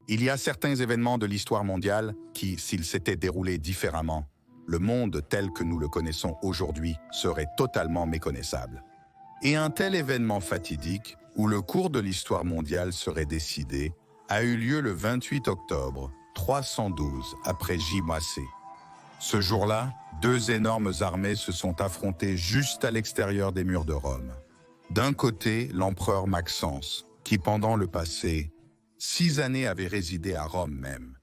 Il y a certains événements de l'histoire mondiale qui, s'ils s'étaient déroulés différemment, le monde tel que nous le connaissons aujourd'hui serait totalement méconnaissable. Et un tel événement fatidique, où le cours de l'histoire mondiale serait décidé, a eu lieu le 28 octobre 312 après J-C. Ce jour-là, deux énormes armées se sont affrontées juste à l'extérieur des murs de Rome. D'un côté, l'empereur Maxence, qui pendant le passé, 6 années avait résidé à Rome même.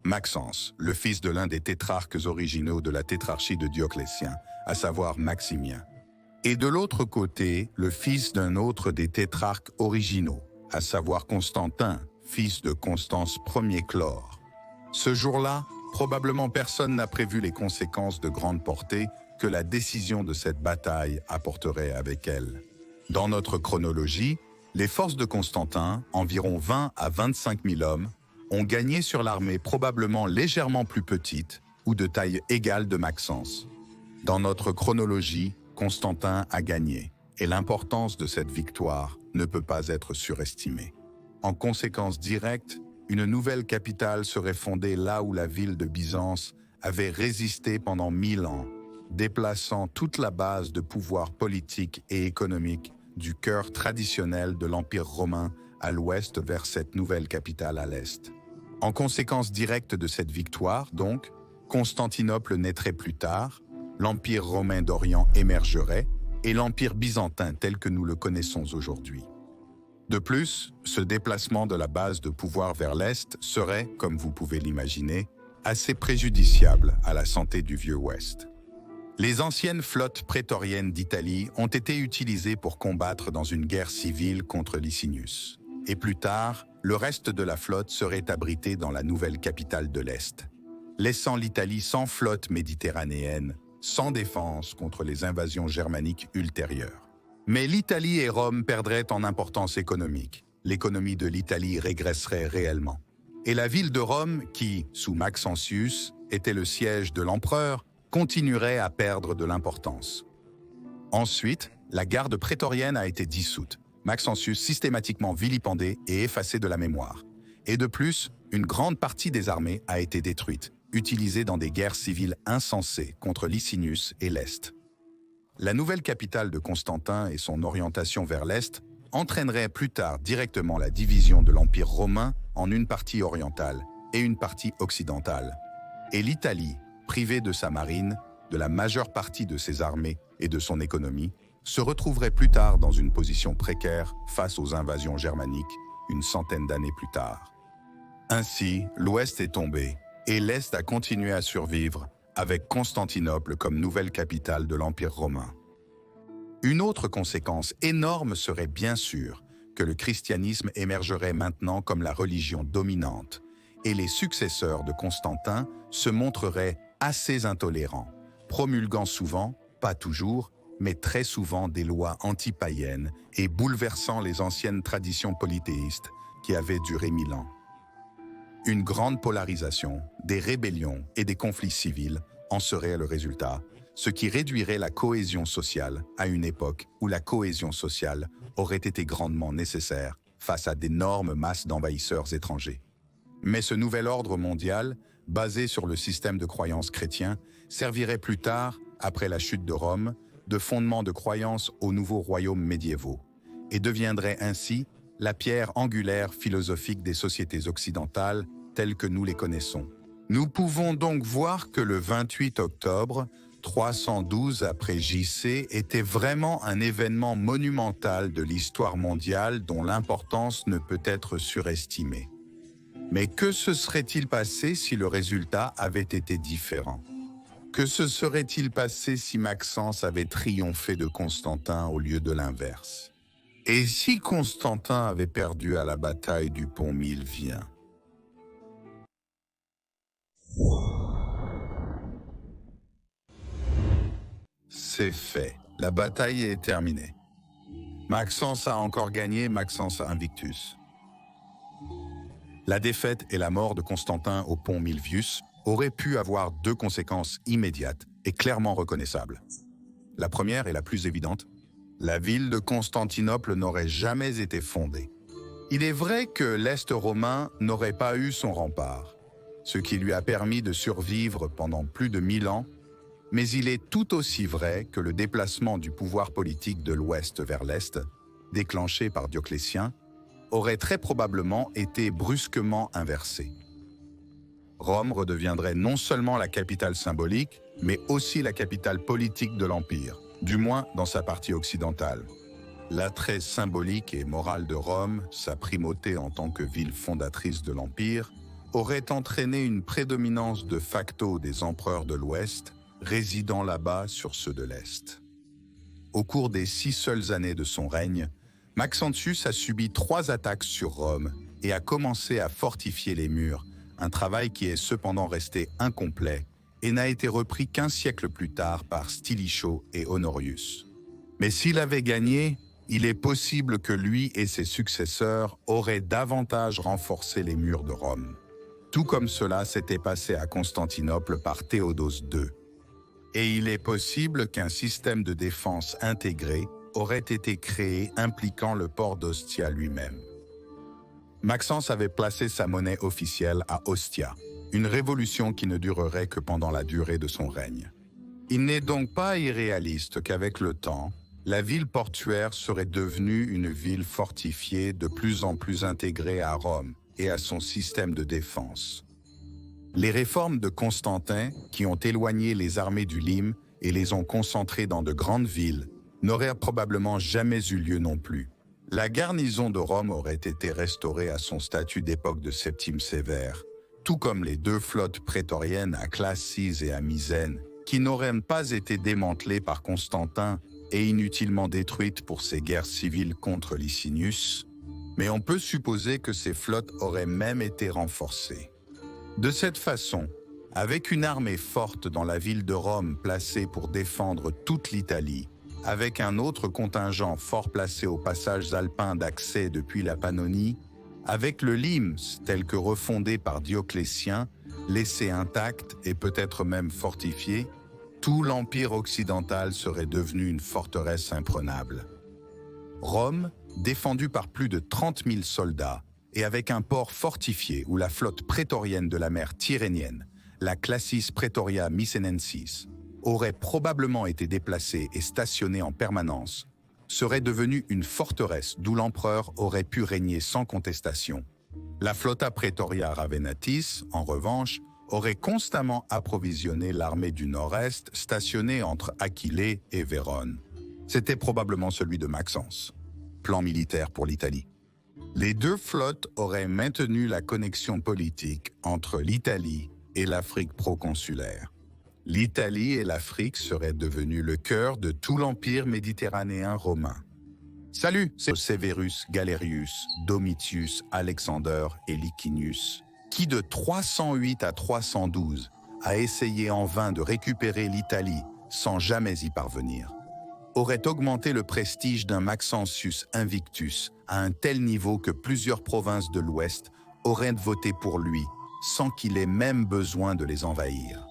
Maxence, le fils de l'un des tétrarques originaux de la tétrarchie de Dioclétien, à savoir Maximien. Et de l'autre côté, le fils d'un autre des tétrarques originaux, à savoir Constantin, fils de Constance Ier Chlore. Ce jour-là, probablement personne n'a prévu les conséquences de grande portée que la décision de cette bataille apporterait avec elle. Dans notre chronologie, les forces de Constantin, environ 20 à 25 000 hommes, ont gagné sur l'armée probablement légèrement plus petite ou de taille égale de Maxence. Dans notre chronologie, Constantin a gagné, et l'importance de cette victoire ne peut pas être surestimée. En conséquence directe, une nouvelle capitale serait fondée là où la ville de Byzance avait résisté pendant 1000 ans, déplaçant toute la base de pouvoir politique et économique du cœur traditionnel de l'Empire romain à l'ouest vers cette nouvelle capitale à l'est. En conséquence directe de cette victoire, donc, Constantinople naîtrait plus tard, l'Empire romain d'Orient émergerait et l'Empire byzantin tel que nous le connaissons aujourd'hui. De plus, ce déplacement de la base de pouvoir vers l'Est serait, comme vous pouvez l'imaginer, assez préjudiciable à la santé du Vieux Ouest. Les anciennes flottes prétoriennes d'Italie ont été utilisées pour combattre dans une guerre civile contre Licinius. Et plus tard, le reste de la flotte serait abrité dans la nouvelle capitale de l'Est, laissant l'Italie sans flotte méditerranéenne, sans défense contre les invasions germaniques ultérieures. Mais l'Italie et Rome perdraient en importance économique. L'économie de l'Italie régresserait réellement. Et la ville de Rome, qui, sous Maxentius, était le siège de l'empereur, continuerait à perdre de l'importance. Ensuite, la garde prétorienne a été dissoute, Maxentius systématiquement vilipendé et effacé de la mémoire. Et de plus, une grande partie des armées a été détruite, utilisée dans des guerres civiles insensées contre Licinius et l'Est. La nouvelle capitale de Constantin et son orientation vers l'Est entraîneraient plus tard directement la division de l'Empire romain en une partie orientale et une partie occidentale. Et l'Italie, privée de sa marine, de la majeure partie de ses armées et de son économie, se retrouverait plus tard dans une position précaire face aux invasions germaniques une centaine d'années plus tard. Ainsi, l'Ouest est tombé et l'Est a continué à survivre avec Constantinople comme nouvelle capitale de l'Empire romain. Une autre conséquence énorme serait bien sûr que le christianisme émergerait maintenant comme la religion dominante et les successeurs de Constantin se montreraient assez intolérants, promulguant souvent, pas toujours, mais très souvent des lois anti-païennes et bouleversant les anciennes traditions polythéistes qui avaient duré 1000 ans. Une grande polarisation, des rébellions et des conflits civils en serait le résultat, ce qui réduirait la cohésion sociale à une époque où la cohésion sociale aurait été grandement nécessaire face à d'énormes masses d'envahisseurs étrangers. Mais ce nouvel ordre mondial, basé sur le système de croyances chrétien, servirait plus tard, après la chute de Rome, de fondement de croyance aux nouveaux royaumes médiévaux, et deviendrait ainsi la pierre angulaire philosophique des sociétés occidentales telles que nous les connaissons. Nous pouvons donc voir que le 28 octobre 312 après J.C. était vraiment un événement monumental de l'histoire mondiale dont l'importance ne peut être surestimée. Mais que se serait-il passé si le résultat avait été différent? Que se serait-il passé si Maxence avait triomphé de Constantin au lieu de l'inverse? Et si Constantin avait perdu à la bataille du pont Milvien? C'est fait. La bataille est terminée. Maxence a encore gagné, Maxence Invictus. La défaite et la mort de Constantin au pont Milvius auraient pu avoir deux conséquences immédiates et clairement reconnaissables. La première est la plus évidente. La ville de Constantinople n'aurait jamais été fondée. Il est vrai que l'Est romain n'aurait pas eu son rempart, ce qui lui a permis de survivre pendant plus de 1000 ans, mais il est tout aussi vrai que le déplacement du pouvoir politique de l'Ouest vers l'Est, déclenché par Dioclétien, aurait très probablement été brusquement inversé. Rome redeviendrait non seulement la capitale symbolique, mais aussi la capitale politique de l'Empire, du moins dans sa partie occidentale. L'attrait symbolique et moral de Rome, sa primauté en tant que ville fondatrice de l'Empire, aurait entraîné une prédominance de facto des empereurs de l'Ouest, résidant là-bas sur ceux de l'Est. Au cours des 6 seules années de son règne, Maxentius a subi 3 attaques sur Rome et a commencé à fortifier les murs, un travail qui est cependant resté incomplet et n'a été repris qu'1 siècle plus tard par Stilicho et Honorius. Mais s'il avait gagné, il est possible que lui et ses successeurs auraient davantage renforcé les murs de Rome, tout comme cela s'était passé à Constantinople par Théodose II. Et il est possible qu'un système de défense intégré aurait été créé impliquant le port d'Ostia lui-même. Maxence avait placé sa monnaie officielle à Ostia, une révolution qui ne durerait que pendant la durée de son règne. Il n'est donc pas irréaliste qu'avec le temps, la ville portuaire serait devenue une ville fortifiée de plus en plus intégrée à Rome et à son système de défense. Les réformes de Constantin, qui ont éloigné les armées du Lyme et les ont concentrées dans de grandes villes, n'auraient probablement jamais eu lieu non plus. La garnison de Rome aurait été restaurée à son statut d'époque de Septime Sévère, tout comme les 2 flottes prétoriennes à Classis et à Misène, qui n'auraient pas été démantelées par Constantin et inutilement détruites pour ses guerres civiles contre Licinius, mais on peut supposer que ces flottes auraient même été renforcées. De cette façon, avec une armée forte dans la ville de Rome placée pour défendre toute l'Italie, avec un autre contingent fort placé aux passages alpins d'accès depuis la Pannonie, avec le Lyms tel que refondé par Dioclétien, laissé intact et peut-être même fortifié, tout l'Empire occidental serait devenu une forteresse imprenable. Rome, défendue par plus de 30 000 soldats, et avec un port fortifié où la flotte prétorienne de la mer Tyrrhénienne, la Classis Praetoria Missenensis, aurait probablement été déplacée et stationnée en permanence, serait devenue une forteresse d'où l'empereur aurait pu régner sans contestation. La Flotta Praetoria Ravenatis, en revanche, aurait constamment approvisionné l'armée du Nord-Est stationnée entre Aquilée et Vérone. C'était probablement celui de Maxence. Plan militaire pour l'Italie. Les 2 flottes auraient maintenu la connexion politique entre l'Italie et l'Afrique proconsulaire. L'Italie et l'Afrique seraient devenues le cœur de tout l'empire méditerranéen romain. Salut, c'est Severus Galerius, Domitius, Alexander et Licinius, qui de 308 à 312 a essayé en vain de récupérer l'Italie sans jamais y parvenir, aurait augmenté le prestige d'un Maxentius Invictus à un tel niveau que plusieurs provinces de l'Ouest auraient voté pour lui sans qu'il ait même besoin de les envahir.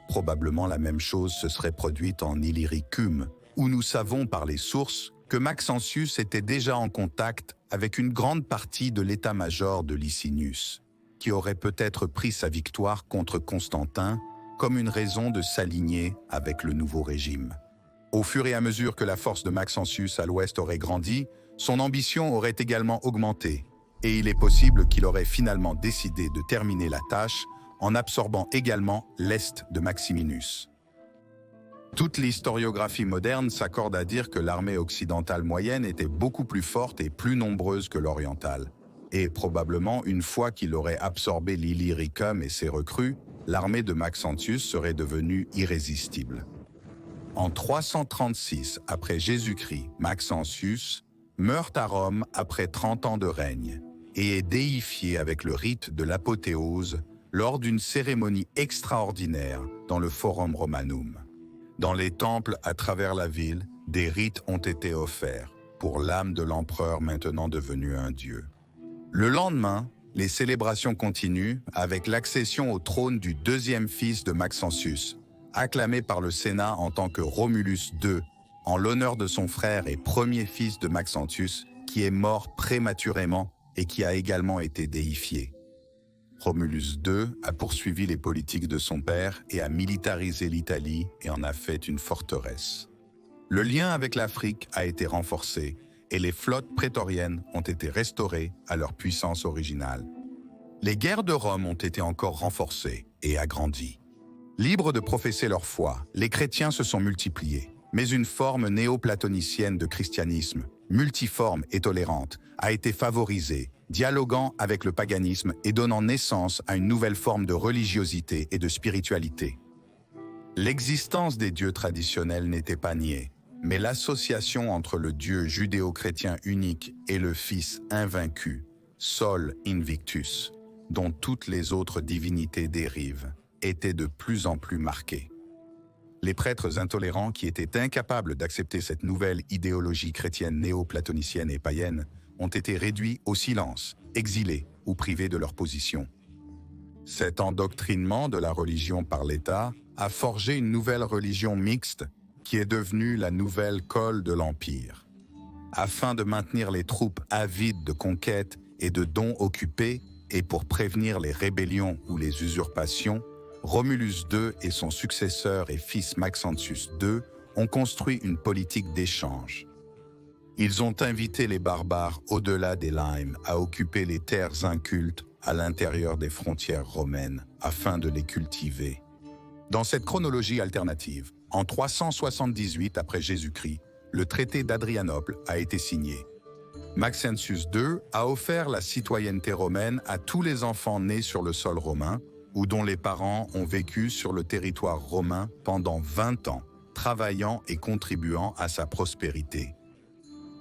Probablement la même chose se serait produite en Illyricum, où nous savons par les sources que Maxentius était déjà en contact avec une grande partie de l'état-major de Licinius, qui aurait peut-être pris sa victoire contre Constantin comme une raison de s'aligner avec le nouveau régime. Au fur et à mesure que la force de Maxentius à l'ouest aurait grandi, son ambition aurait également augmenté, et il est possible qu'il aurait finalement décidé de terminer la tâche en absorbant également l'est de Maximinus. Toute l'historiographie moderne s'accorde à dire que l'armée occidentale moyenne était beaucoup plus forte et plus nombreuse que l'orientale, et probablement une fois qu'il aurait absorbé l'Illyricum et ses recrues, l'armée de Maxentius serait devenue irrésistible. En 336 après Jésus-Christ, Maxentius meurt à Rome après 30 ans de règne et est déifié avec le rite de l'apothéose lors d'une cérémonie extraordinaire dans le Forum Romanum. Dans les temples à travers la ville, des rites ont été offerts pour l'âme de l'empereur maintenant devenu un dieu. Le lendemain, les célébrations continuent avec l'accession au trône du 2e fils de Maxentius, acclamé par le Sénat en tant que Romulus II, en l'honneur de son frère et premier fils de Maxentius, qui est mort prématurément et qui a également été déifié. Romulus II a poursuivi les politiques de son père et a militarisé l'Italie et en a fait une forteresse. Le lien avec l'Afrique a été renforcé et les flottes prétoriennes ont été restaurées à leur puissance originale. Les guerres de Rome ont été encore renforcées et agrandies. Libres de professer leur foi, les chrétiens se sont multipliés, mais une forme néo-platonicienne de christianisme, multiforme et tolérante, a été favorisée, dialoguant avec le paganisme et donnant naissance à une nouvelle forme de religiosité et de spiritualité. L'existence des dieux traditionnels n'était pas niée, mais l'association entre le Dieu judéo-chrétien unique et le Fils invaincu, Sol Invictus, dont toutes les autres divinités dérivent, était de plus en plus marquée. Les prêtres intolérants qui étaient incapables d'accepter cette nouvelle idéologie chrétienne néo-platonicienne et païenne ont été réduits au silence, exilés ou privés de leur position. Cet endoctrinement de la religion par l'État a forgé une nouvelle religion mixte qui est devenue la nouvelle colle de l'Empire. Afin de maintenir les troupes avides de conquête et de dons occupés, et pour prévenir les rébellions ou les usurpations, Romulus II et son successeur et fils Maxentius II ont construit une politique d'échange. Ils ont invité les barbares au-delà des limes à occuper les terres incultes à l'intérieur des frontières romaines afin de les cultiver. Dans cette chronologie alternative, en 378 après Jésus-Christ, le traité d'Adrianople a été signé. Maxentius II a offert la citoyenneté romaine à tous les enfants nés sur le sol romain ou dont les parents ont vécu sur le territoire romain pendant 20 ans, travaillant et contribuant à sa prospérité.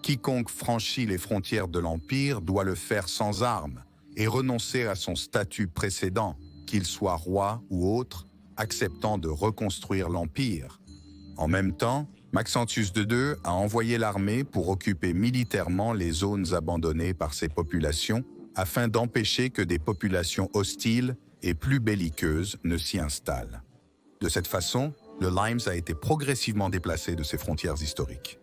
Quiconque franchit les frontières de l'Empire doit le faire sans armes et renoncer à son statut précédent, qu'il soit roi ou autre, acceptant de reconstruire l'Empire. En même temps, Maxentius II a envoyé l'armée pour occuper militairement les zones abandonnées par ces populations afin d'empêcher que des populations hostiles et plus belliqueuses ne s'y installent. De cette façon, le Limes a été progressivement déplacé de ses frontières historiques.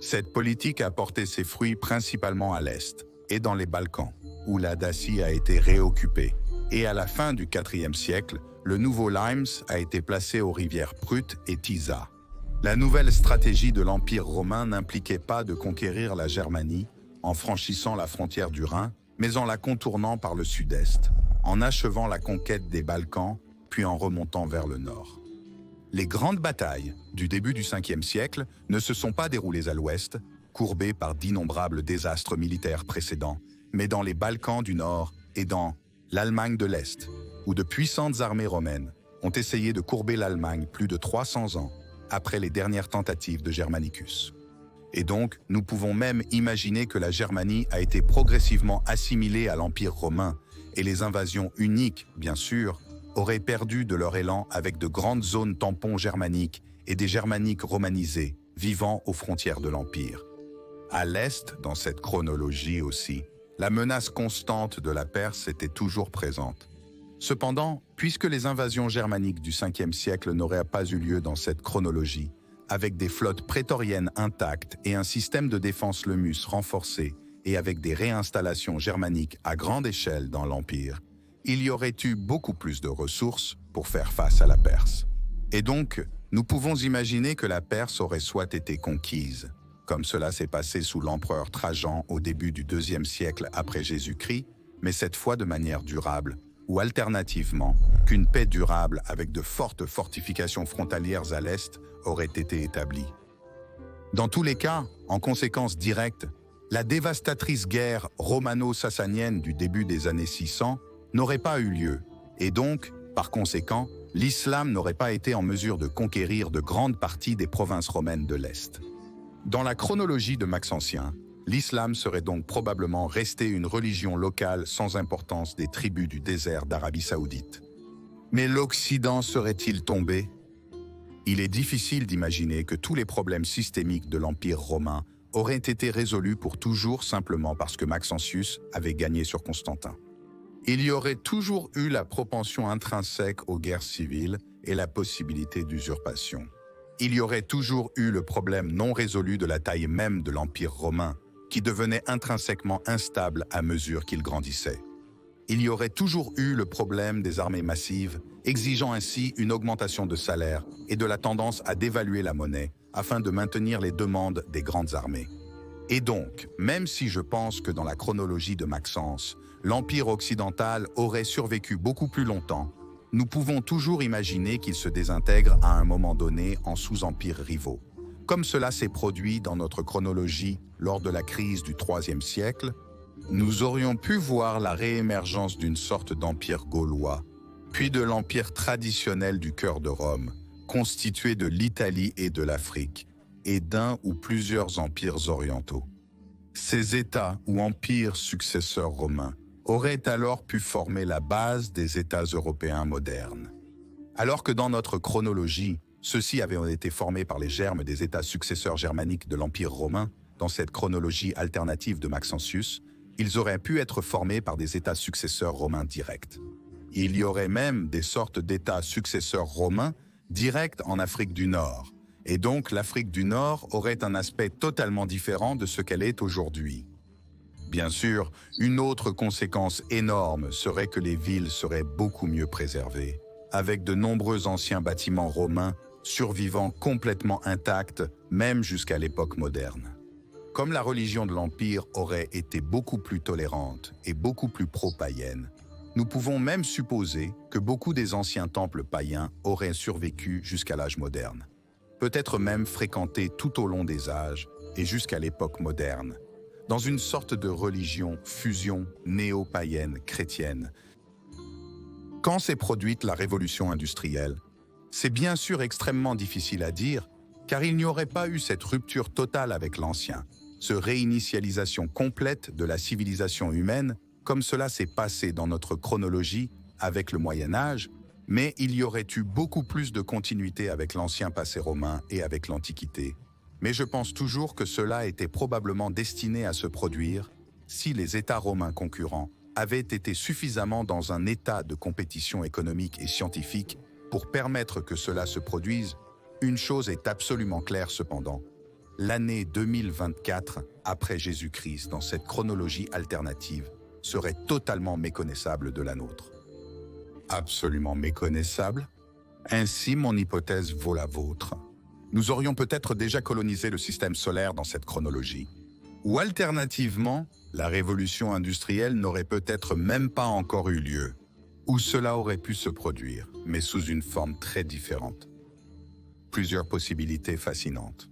Cette politique a porté ses fruits principalement à l'est et dans les Balkans, où la Dacie a été réoccupée. Et à la fin du IVe siècle, le nouveau Limes a été placé aux rivières Prut et Tisa. La nouvelle stratégie de l'Empire romain n'impliquait pas de conquérir la Germanie en franchissant la frontière du Rhin, mais en la contournant par le sud-est, en achevant la conquête des Balkans, puis en remontant vers le nord. Les grandes batailles du début du Ve siècle ne se sont pas déroulées à l'ouest, courbées par d'innombrables désastres militaires précédents, mais dans les Balkans du Nord et dans l'Allemagne de l'Est, où de puissantes armées romaines ont essayé de courber l'Allemagne plus de 300 ans après les dernières tentatives de Germanicus. Et donc, nous pouvons même imaginer que la Germanie a été progressivement assimilée à l'Empire romain et les invasions uniques, bien sûr, auraient perdu de leur élan avec de grandes zones tampons germaniques et des germaniques romanisés vivant aux frontières de l'Empire. À l'Est, dans cette chronologie aussi, la menace constante de la Perse était toujours présente. Cependant, puisque les invasions germaniques du Ve siècle n'auraient pas eu lieu dans cette chronologie, avec des flottes prétoriennes intactes et un système de défense lemus renforcé et avec des réinstallations germaniques à grande échelle dans l'Empire, il y aurait eu beaucoup plus de ressources pour faire face à la Perse. Et donc, nous pouvons imaginer que la Perse aurait soit été conquise, comme cela s'est passé sous l'empereur Trajan au début du IIe siècle après Jésus-Christ, mais cette fois de manière durable, ou alternativement, qu'une paix durable avec de fortes fortifications frontalières à l'Est aurait été établie. Dans tous les cas, en conséquence directe, la dévastatrice guerre romano-sassanienne du début des années 600 n'aurait pas eu lieu, et donc, par conséquent, l'islam n'aurait pas été en mesure de conquérir de grandes parties des provinces romaines de l'Est. Dans la chronologie de Maxentien, l'islam serait donc probablement resté une religion locale sans importance des tribus du désert d'Arabie Saoudite. Mais l'Occident serait-il tombé? Il est difficile d'imaginer que tous les problèmes systémiques de l'Empire romain auraient été résolus pour toujours simplement parce que Maxentius avait gagné sur Constantin. Il y aurait toujours eu la propension intrinsèque aux guerres civiles et la possibilité d'usurpation. Il y aurait toujours eu le problème non résolu de la taille même de l'Empire romain, qui devenait intrinsèquement instable à mesure qu'il grandissait. Il y aurait toujours eu le problème des armées massives, exigeant ainsi une augmentation de salaire et de la tendance à dévaluer la monnaie afin de maintenir les demandes des grandes armées. Et donc, même si je pense que dans la chronologie de Maxence, l'Empire occidental aurait survécu beaucoup plus longtemps, nous pouvons toujours imaginer qu'il se désintègre à un moment donné en sous-empires rivaux. Comme cela s'est produit dans notre chronologie lors de la crise du IIIe siècle, nous aurions pu voir la réémergence d'une sorte d'empire gaulois, puis de l'empire traditionnel du cœur de Rome, constitué de l'Italie et de l'Afrique, et d'un ou plusieurs empires orientaux. Ces États ou empires successeurs romains auraient alors pu former la base des États européens modernes. Alors que dans notre chronologie, ceux-ci avaient été formés par les germes des États successeurs germaniques de l'Empire romain, dans cette chronologie alternative de Maxentius, ils auraient pu être formés par des États successeurs romains directs. Il y aurait même des sortes d'États successeurs romains directs en Afrique du Nord, et donc l'Afrique du Nord aurait un aspect totalement différent de ce qu'elle est aujourd'hui. Bien sûr, une autre conséquence énorme serait que les villes seraient beaucoup mieux préservées, avec de nombreux anciens bâtiments romains survivant complètement intacts, même jusqu'à l'époque moderne. Comme la religion de l'Empire aurait été beaucoup plus tolérante et beaucoup plus pro-païenne, nous pouvons même supposer que beaucoup des anciens temples païens auraient survécu jusqu'à l'âge moderne, peut-être même fréquentés tout au long des âges et jusqu'à l'époque moderne, dans une sorte de religion fusion néo-païenne chrétienne. Quand s'est produite la révolution industrielle, c'est bien sûr extrêmement difficile à dire, car il n'y aurait pas eu cette rupture totale avec l'ancien, cette réinitialisation complète de la civilisation humaine, comme cela s'est passé dans notre chronologie avec le Moyen-Âge, mais il y aurait eu beaucoup plus de continuité avec l'ancien passé romain et avec l'Antiquité. Mais je pense toujours que cela était probablement destiné à se produire si les États romains concurrents avaient été suffisamment dans un état de compétition économique et scientifique pour permettre que cela se produise. Une chose est absolument claire cependant. L'année 2024 après Jésus-Christ dans cette chronologie alternative serait totalement méconnaissable de la nôtre. Absolument méconnaissable? Ainsi, mon hypothèse vaut la vôtre. Nous aurions peut-être déjà colonisé le système solaire dans cette chronologie. Ou alternativement, la révolution industrielle n'aurait peut-être même pas encore eu lieu. Ou cela aurait pu se produire, mais sous une forme très différente. Plusieurs possibilités fascinantes.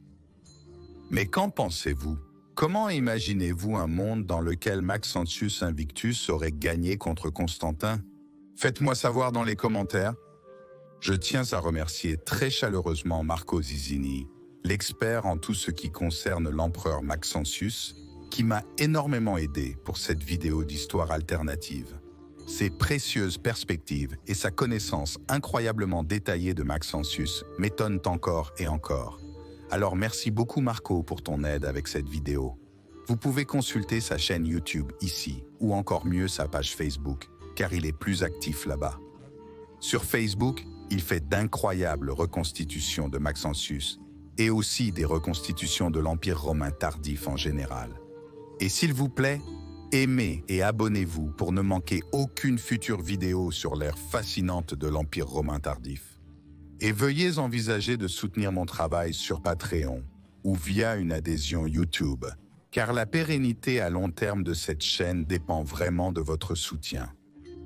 Mais qu'en pensez-vous? Comment imaginez-vous un monde dans lequel Maxentius Invictus aurait gagné contre Constantin? Faites-moi savoir dans les commentaires. Je tiens à remercier très chaleureusement Marco Zizini, l'expert en tout ce qui concerne l'empereur Maxentius, qui m'a énormément aidé pour cette vidéo d'histoire alternative. Ses précieuses perspectives et sa connaissance incroyablement détaillée de Maxentius m'étonnent encore et encore. Alors merci beaucoup Marco pour ton aide avec cette vidéo. Vous pouvez consulter sa chaîne YouTube ici, ou encore mieux sa page Facebook, car il est plus actif là-bas. Sur Facebook, il fait d'incroyables reconstitutions de Maxentius, et aussi des reconstitutions de l'Empire romain tardif en général. Et s'il vous plaît, aimez et abonnez-vous pour ne manquer aucune future vidéo sur l'ère fascinante de l'Empire romain tardif. Et veuillez envisager de soutenir mon travail sur Patreon ou via une adhésion YouTube, car la pérennité à long terme de cette chaîne dépend vraiment de votre soutien.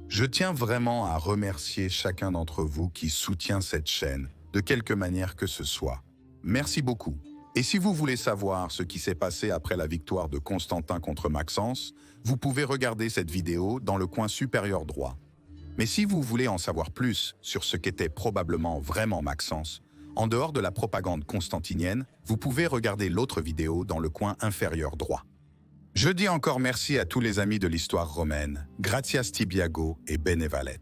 Je tiens vraiment à remercier chacun d'entre vous qui soutient cette chaîne, de quelque manière que ce soit. Merci beaucoup. Et si vous voulez savoir ce qui s'est passé après la victoire de Constantin contre Maxence, vous pouvez regarder cette vidéo dans le coin supérieur droit. Mais si vous voulez en savoir plus sur ce qu'était probablement vraiment Maxence, en dehors de la propagande constantinienne, vous pouvez regarder l'autre vidéo dans le coin inférieur droit. Je dis encore merci à tous les amis de l'histoire romaine, Gratias Tibiago et Benevalet.